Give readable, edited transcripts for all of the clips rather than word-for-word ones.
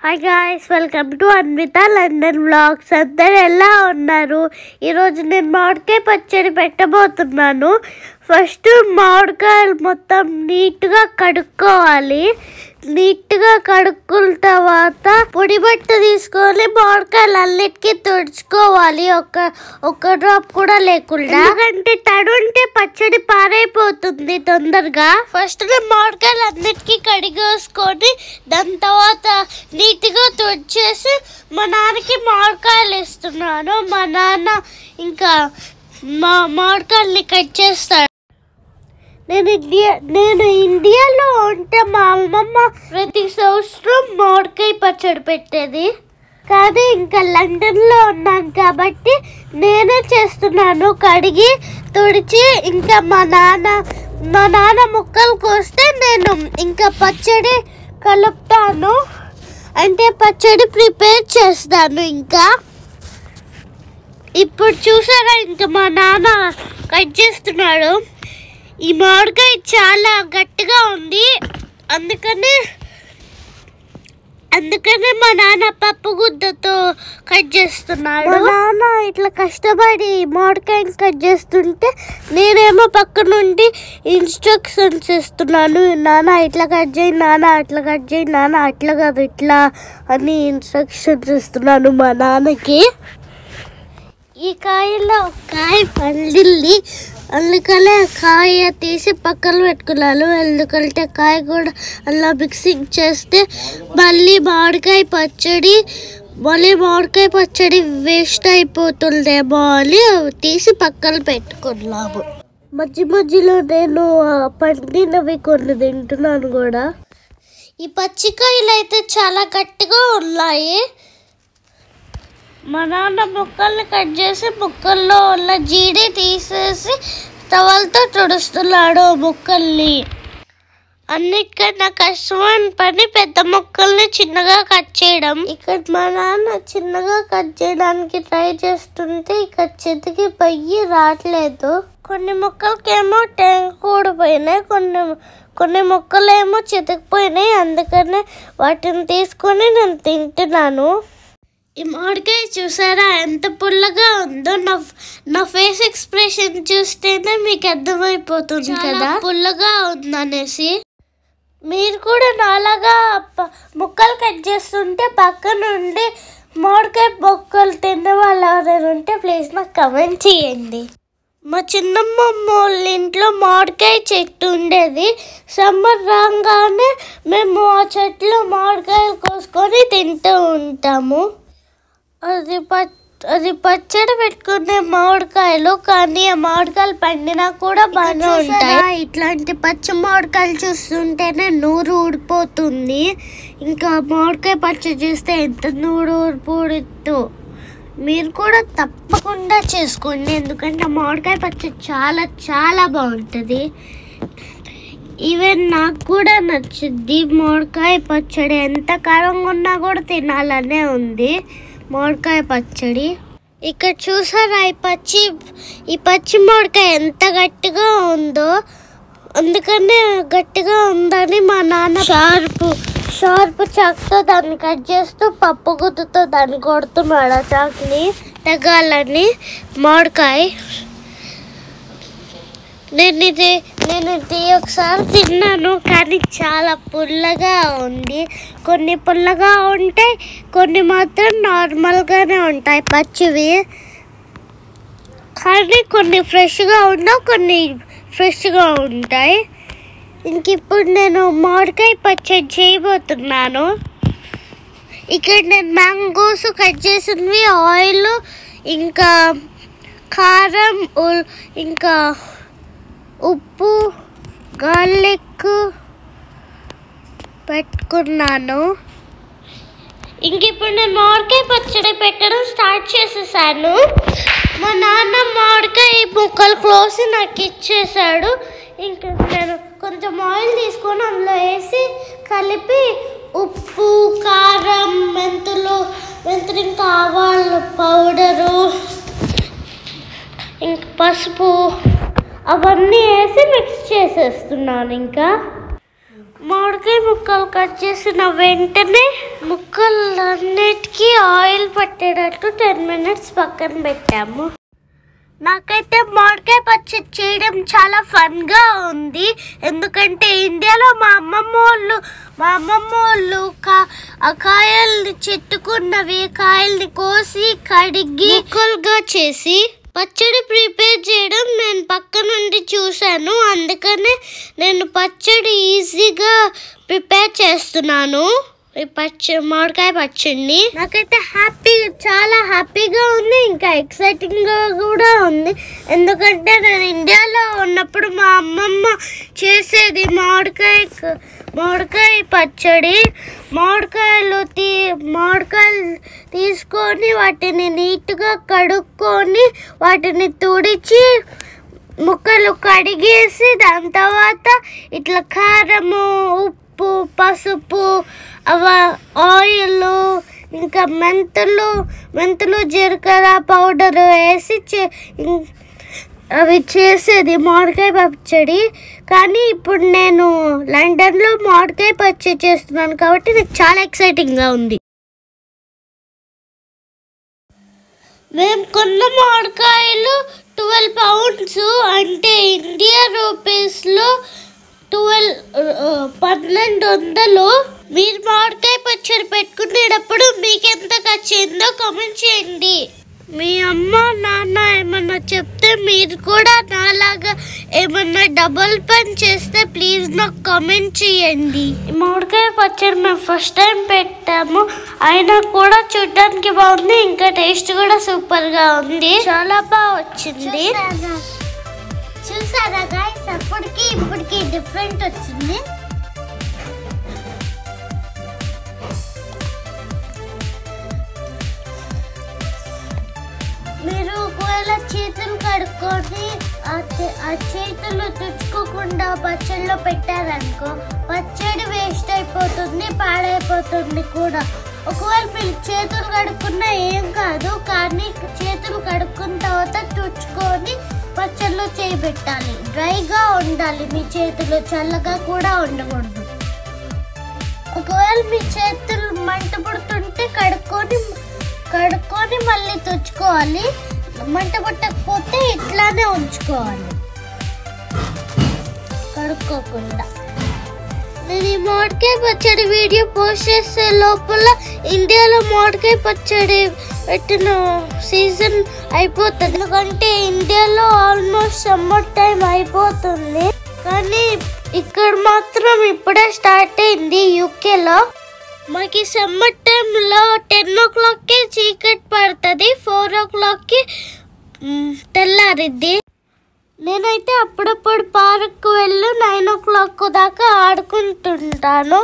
Hi guys, welcome to Anvitha London vlogs. అందరు ఎలా ఉన్నారు? ఈరోజు నేను మామిడికాయ పచ్చడి పెట్టబోతున్నాను. ఫస్ట్ మామిడికాయలు మొత్తం నీట్గా కడుక్కోవాలి. నీట్గా కడుక్కున్న తర్వాత పొడి బట్ట తీసుకొని మామిడికాయలు అన్నిటికీ తుడుచుకోవాలి, ఒక్క డ్రాప్ కూడా లేకుండా. ఎందుకంటే తడి ఉంటే పచ్చడి పారైపోతుంది తొందరగా. ఫస్ట్ మామిడికాయలు అన్నిటికీ కడిగేసుకొని దాని తర్వాత నీట్గా తుడిచేసి మా నాన్నకి మామిడికాయలు ఇస్తున్నాను. మా నాన్న ఇంకా మామిడికాయల్ని కట్ చేస్తాడు. నేను ఇండియాలో ఉంటే మా అమ్మమ్మ ప్రతి సంవత్సరం మామిడికాయ పచ్చడి పెట్టేది. కానీ ఇంకా లండన్లో ఉన్నాను కాబట్టి నేనే చేస్తున్నాను. కడిగి తుడిచి ఇంకా మా నాన్న ముక్కలు కోస్తే నేను ఇంకా పచ్చడి కలుపుతాను, అంటే పచ్చడి ప్రిపేర్ చేస్తాను. ఇంకా ఇప్పుడు చూసారా, ఇంకా మా నాన్న కట్ చేస్తున్నాడు. ఈ మామిడికాయ చాలా గట్టిగా ఉంది, అందుకనే మా నాన్న పప్పు గుద్దతో కట్ చేస్తున్నాడు. మా నాన్న ఇట్లా కష్టపడి మామిడికాయని కట్ చేస్తుంటే నేనేమో పక్క నుండి ఇన్స్ట్రక్షన్స్ ఇస్తున్నాను. నాన్న ఇట్లా కట్ చేయి, నాన్న అట్లా కట్ చేయి, నాన్న అట్లా కాదు ఇట్లా అని ఇన్స్ట్రక్షన్స్ ఇస్తున్నాను మా నాన్నకి. ఈ కాయలో కాయ పండింది, అందుకనే కాయ తీసి పక్కన పెట్టుకున్నాను. ఎందుకంటే కాయ కూడా అలా మిక్సింగ్ చేస్తే మళ్ళీ మామిడికాయ పచ్చడి వేస్ట్ అయిపోతుందేమో అని తీసి పక్కన పెట్టుకున్నాము. మధ్యలో నేను పండినవి కొన్ని తింటున్నాను కూడా. ఈ పచ్చికాయలు అయితే చాలా గట్టిగా ఉన్నాయి. మా నాన్న ముక్కల్ని కట్ చేసి ముక్కల్లో ఉన్న జీడి తీసేసి టవల్తో తుడుస్తున్నాడు ముక్కల్ని. అన్నిటికన్నా కష్టమైన పని పెద్ద ముక్కల్ని చిన్నగా కట్ చేయడం. ఇక్కడ మా నాన్న చిన్నగా కట్ చేయడానికి ట్రై చేస్తుంటే ఇక్కడ చేతికి పొయ్యి రావట్లేదు. కొన్ని ముక్కలకేమో టెంక ఊడిపోయినాయి, కొన్ని ముక్కలేమో చితికిపోయినాయి. అందుకనే వాటిని తీసుకొని నేను తింటున్నాను. ఈ మామిడికాయ చూసారా ఎంత పుల్లగా ఉందో? నా ఫేస్ ఎక్స్ప్రెషన్ చూస్తేనే మీకు అర్థమైపోతుంది కదా పుల్లగా ఉందనేసి. మీరు కూడా నాలాగా ముక్కలు కట్ చేస్తుంటే పక్క నుండి మామిడికాయ ముక్కలు తిన్న వాళ్ళు ఎవరైనా ఉంటే ప్లీజ్ నాకు కమెంట్ చేయండి. మా చిన్నమ్మ వాళ్ళ ఇంట్లో మామిడికాయ చెట్టు ఉండేది. సమ్మర్ రాగానే మేము ఆ చెట్లో మామిడికాయలు కోసుకొని తింటూ ఉంటాము. అది పచ్చడి పెట్టుకునే మామిడికాయలు, కానీ ఆ మామిడికాయలు పండినా కూడా బాగానే ఉంటాయి. ఇట్లాంటి పచ్చి మామిడికాయలు చూస్తుంటేనే నూరు ఊడిపోతుంది. ఇంకా మామిడికాయ పచ్చడి చేస్తే ఎంత నూరు ఊడిపోతుందో. మీరు కూడా తప్పకుండా చేసుకోండి, ఎందుకంటే మామిడికాయ పచ్చడి చాలా చాలా బాగుంటుంది. ఈవెన్ నాకు కూడా నచ్చుద్ది మామిడికాయ పచ్చడి. ఎంత కారంగా ఉన్నా కూడా తినాలనే ఉంది మామిడికాయ పచ్చడి. ఇక్కడ చూసారా ఈ పచ్చి మామిడికాయ ఎంత గట్టిగా ఉందో. అందుకనే గట్టిగా ఉందని మా నాన్న షార్ప్ చాకుతో దాన్ని కట్ చేస్తూ పప్పు గుత్తుతో దాన్ని కొడుతున్నాడు. ఆ చాకుని తగ్గాలని మామిడికాయ. నేను ఇది ఒకసారి తిన్నాను, కానీ చాలా పుల్లగా ఉంది. కొన్ని పుల్లగా ఉంటాయి, కొన్ని మాత్రం నార్మల్గానే ఉంటాయి పచ్చివి. కానీ కొన్ని ఫ్రెష్గా ఉండవు, కొన్ని ఫ్రెష్గా ఉంటాయి. ఇంక ఇప్పుడు నేను మామిడికాయ పచ్చడి చేయబోతున్నాను. ఇక్కడ నేను మ్యాంగోస్ కట్ చేసినవి, ఆయిల్, ఇంకా కారం, ఇంకా ఉప్పు, గార్లిక్ పెట్టుకున్నాను. ఇంక ఇప్పుడు నేను మామిడికాయ పచ్చడి పెట్టడం స్టార్ట్ చేసేసాను. మా నాన్న మామిడికాయ ముక్కలు కోసి నాకు ఇచ్చేసాడు. ఇంకా నేను కొంచెం ఆయిల్ తీసుకొని అందులో వేసి కలిపి ఉప్పు, కారం, మెంతులు, ఇంకా ఆవాల పౌడరు, ఇంకా పసుపు అవన్నీ వేసి మిక్స్ చేసేస్తున్నాను. ఇంకా మామిడికాయ ముక్కలు కట్ చేసిన వెంటనే ముక్కలన్నిటికీ ఆయిల్ పట్టేటట్టు 10 minutes పక్కన పెట్టాము. నాకైతే మామిడికాయ పచ్చడి చేయడం చాలా ఫన్గా ఉంది. ఎందుకంటే ఇండియాలో మా అమ్మమ్మ వాళ్ళు ఆ కాయల్ని చెట్టుకున్నవి కాయల్ని కోసి కడిగి ముక్కలుగా చేసి పచ్చడి ప్రిపేర్ చేయడం నేను పక్క నుండి చూశాను. అందుకనే నేను పచ్చడి ఈజీగా ప్రిపేర్ చేస్తున్నాను. ఈ మామిడికాయ పచ్చడిని నాకైతే చాలా హ్యాపీగా ఉంది, ఇంకా ఎక్సైటింగ్గా కూడా ఉంది. ఎందుకంటే నేను ఇండియాలో ఉన్నప్పుడు మా అమ్మమ్మ చేసేది మామిడికాయ పచ్చడి. మామిడికాయలు తీసుకొని వాటిని నీట్గా కడుక్కొని వాటిని తుడిచి ముక్కలు కడిగేసి దాని తర్వాత ఇట్లా కారము, ఉప్పు, పసుపు, ఆయిల్, ఇంకా మెంతులు జీలకర్ర పౌడర్ వేసి అవి చేసేది మామిడికాయ పచ్చడి. కానీ ఇప్పుడు నేను లండన్లో మామిడికాయ పచ్చడి చేస్తున్నాను కాబట్టి నాకు చాలా ఎక్సైటింగ్గా ఉంది. మేము కొన్న మామిడికాయలు 12 pounds, అంటే ఇండియా రూపీస్లో 1200. మీరు మామిడికాయ పచ్చడి పెట్టుకునేటప్పుడు మీకు ఎంత ఖర్చు అయిందో కామెంట్ చేయండి. మీ అమ్మ నాన్న ఏమన్నా చెప్తే మీరు కూడా నాలాగా ఏమన్నా డబుల్ పని చేస్తే ప్లీజ్ నాకు కామెంట్ చేయండి. మామిడికాయ పచ్చడి మేము ఫస్ట్ టైం పెట్టాము, అయినా కూడా చూడడానికి బాగుంది, ఇంకా టేస్ట్ కూడా సూపర్గా ఉంది, చాలా బాగా వచ్చింది. చూసారా గైస్, అప్పటికి ఇప్పటికి డిఫరెంట్ వచ్చింది. మీరు ఒకవేళ చేతులు కడుక్కొని ఆ చేతులు తుడుచుకోకుండా పచ్చడిలో పెట్టారనుకో పచ్చడి వేస్ట్ అయిపోతుంది, పాడైపోతుంది కూడా. ఒకవేళ మీరు చేతులు కడుక్కున్నా ఏం కాదు, కానీ చేతులు కడుక్కున్న తర్వాత తుడుచుకొని పచ్చడిలో చేయి పెట్టాలి. డ్రైగా ఉండాలి మీ చేతులు, చల్లగా కూడా ఉండకూడదు. ఒకవేళ మీ చేతులు మంట పుడుతుంటే కడుక్కొని మళ్ళీ తుడుచుకోవాలి. మంట పుట్టకపోతే ఇట్లానే ఉంచుకోవాలి కడుక్కోకుండా. నేను ఈ మామిడికాయ పచ్చడి వీడియో పోస్ట్ చేసే లోపల ఇండియాలో మామిడికాయ పచ్చడి పెట్టిన సీజన్ అయిపోతుంది. ఎందుకంటే ఇండియాలో ఆల్మోస్ట్ సమ్మర్ టైం అయిపోతుంది, కానీ ఇక్కడ మాత్రం ఇప్పుడే స్టార్ట్ అయింది యూకేలో. మాకు సమ్మర్ టైంలో 10 o'clockకే చీకటి పడుతుంది, 4 o'clockకి తెల్లారిద్ది. నేనైతే అప్పుడప్పుడు పార్క్కి వెళ్ళి 9 o'clock దాకా ఆడుకుంటుంటాను.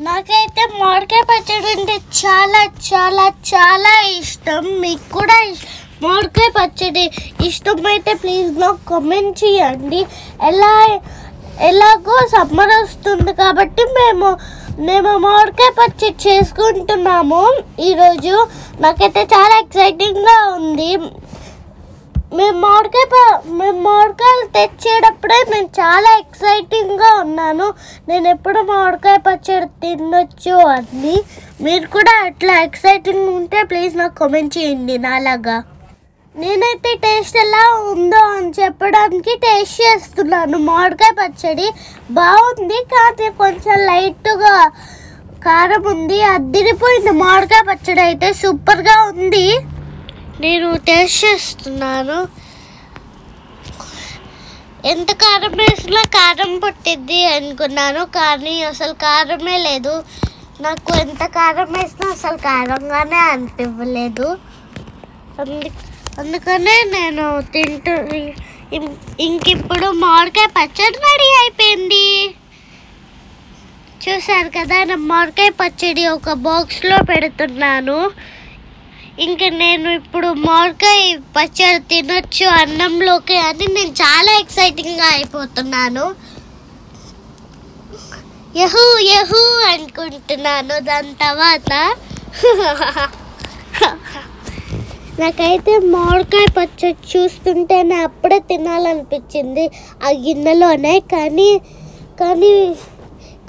నాకైతే మామిడికాయ పచ్చడి అంటే చాలా చాలా చాలా ఇష్టం. మీకు కూడా మామిడికాయ పచ్చడి ఇష్టమైతే ప్లీజ్ నాకు కామెంట్ చేయండి. ఎలాగో సమ్మర్ వస్తుంది కాబట్టి మేము మామిడికాయ పచ్చడి చేసుకుంటున్నాము ఈరోజు. నాకైతే చాలా ఎక్సైటింగ్గా ఉంది. మేము మామిడికాయలు తెచ్చేటప్పుడే నేను చాలా ఎక్సైటింగ్గా ఉన్నాను. నేను ఎప్పుడు మామిడికాయ పచ్చడి తినొచ్చు అని. మీరు కూడా అట్లా ఎక్సైటింగ్ ఉంటే ప్లీజ్ నాకు కామెంట్ చేయండి నాలాగా. నేనైతే టేస్ట్ ఎలా ఉందో అని చెప్పడానికి టేస్ట్ చేస్తున్నాను. మామిడికాయ పచ్చడి బాగుంది, కానీ కొంచెం లైట్గా కారం ఉంది. అదిరిపోయింది. మామిడికాయ పచ్చడి అయితే సూపర్గా ఉంది. నేను టేస్ట్ చేస్తున్నాను. ఎంత కారం వేసినా కారం పుట్టిద్ది అనుకున్నాను, కానీ అసలు కారమే లేదు. నాకు ఎంత కారం వేసినా అసలు కారంగానే అనిపించలేదు. అందుకనే నేను ఇంకిప్పుడు మామిడికాయ పచ్చడి రెడీ అయిపోయింది. చూసారు కదా, నేను మామిడికాయ పచ్చడి ఒక బాక్స్లో పెడుతున్నాను. ఇంకా నేను ఇప్పుడు మామిడికాయ పచ్చడి తినొచ్చు అన్నంలోకి అని నేను చాలా ఎక్సైటింగ్గా అయిపోతున్నాను. యహూ యహూ అనుకుంటున్నాను. దాని తర్వాత నాకైతే మామిడికాయ పచ్చడి చూస్తుంటేనే అప్పుడే తినాలనిపించింది ఆ గిన్నెలోనే.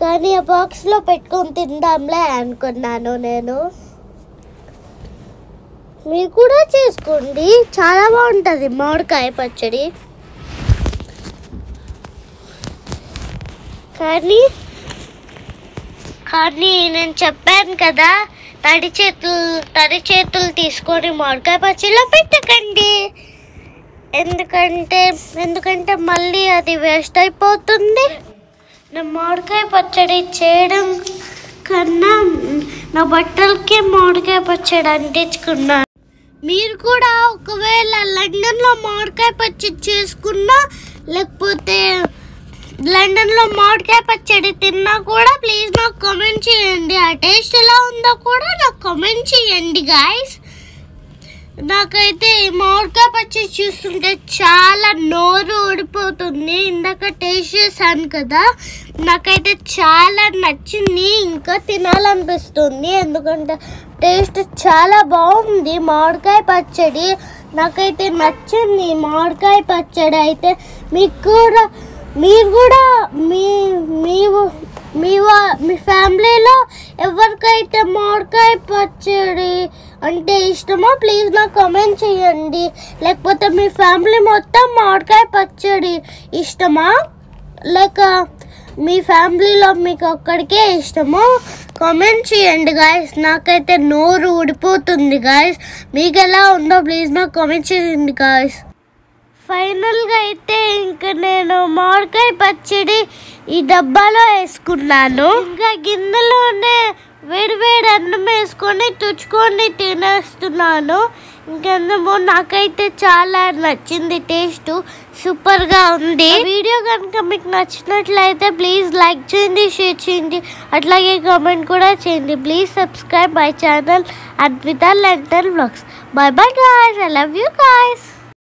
కానీ ఆ బాక్స్లో పెట్టుకొని తిందాంలే అనుకున్నాను నేను. మీరు కూడా చేసుకోండి, చాలా బాగుంటుంది మామిడికాయ పచ్చడి. కానీ నేను చెప్పాను కదా, తడి చేతులు తీసుకొని మామిడికాయ పచ్చడిలో పెట్టకండి. ఎందుకంటే మళ్ళీ అది వేస్ట్ అయిపోతుంది. నా మామిడికాయ పచ్చడి చేయడం కన్నా నా బట్టలకే మామిడికాయ పచ్చడి అంటించుకున్నాను. మీరు కూడా ఒకవేళ లండన్లో మామిడికాయ పచ్చడి చేసుకున్నా, లేకపోతే లండన్లో మామిడికాయ పచ్చడి తిన్నా కూడా ప్లీజ్ నాకు కామెంట్ చేయండి. ఆ టేస్ట్ ఎలా ఉందో కూడా నాకు కామెంట్ చేయండి గాయస్. నాకైతే మామిడికాయ పచ్చడి చూస్తుంటే చాలా నోరు ఊడిపోతుంది. ఇందాక టేస్ట్ చేశాను కదా, నాకైతే చాలా నచ్చింది, ఇంకా తినాలనిపిస్తుంది. ఎందుకంటే టేస్ట్ చాలా బాగుంది మామిడికాయ పచ్చడి. నాకైతే నచ్చింది మామిడికాయ పచ్చడి. అయితే మీరు కూడా మీ ఫ్యామిలీలో ఎవరికైతే మామిడికాయ పచ్చడి అంటే ఇష్టమో ప్లీజ్ నాకు కామెంట్ చేయండి. లేకపోతే మీ ఫ్యామిలీ మొత్తం మామిడికాయ పచ్చడి ఇష్టమా, లేక మీ ఫ్యామిలీలో మీకు ఒక్కడికే ఇష్టమో కామెంట్ చేయండి గాయస్. నాకైతే నోరు ఊడిపోతుంది గాయస్. మీకు ఎలా ఉందో ప్లీజ్ నాకు కామెంట్ చేయండి గాయస్. ఫైనల్గా అయితే ఇంకా నేను మామిడికాయ పచ్చడి ఈ డబ్బాలో వేసుకున్నాను. ఇంకా గిన్నెలోనే వేడి అన్నం వేసుకొని తుడుచుకొని తినేస్తున్నాను. ఇంకెందుకు నాకైతే చాలా నచ్చింది, టేస్ట్ సూపర్గా ఉంది. వీడియో కనుక మీకు నచ్చినట్లయితే ప్లీజ్ లైక్ చేయండి, షేర్ చేయండి, అట్లాగే కామెంట్ కూడా చేయండి. Please subscribe my channel Advitha London vlogs. By by guys, I love you guys.